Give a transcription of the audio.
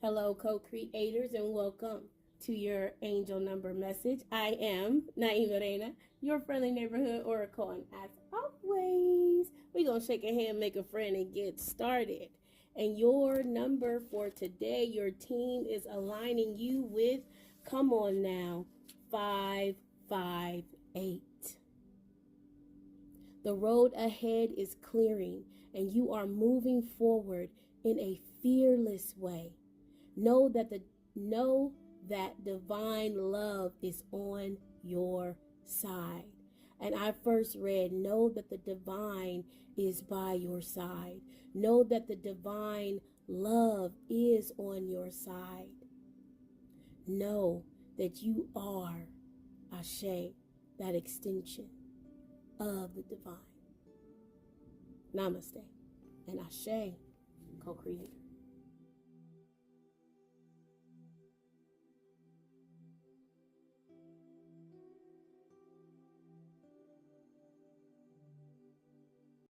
Hello, co-creators, and welcome to your angel number message. I am Naima Reina, your friendly neighborhood oracle, and as always, we're going to shake a hand, make a friend, and get started. And your number for today, your team is aligning you with, come on now, 558. The road ahead is clearing, and you are moving forward in a fearless way. Know that divine love is on your side. And I first read, know that the divine is by your side. Know that the divine love is on your side. Know that you are, Ashe, that extension of the divine. Namaste and Ashe, co-creator.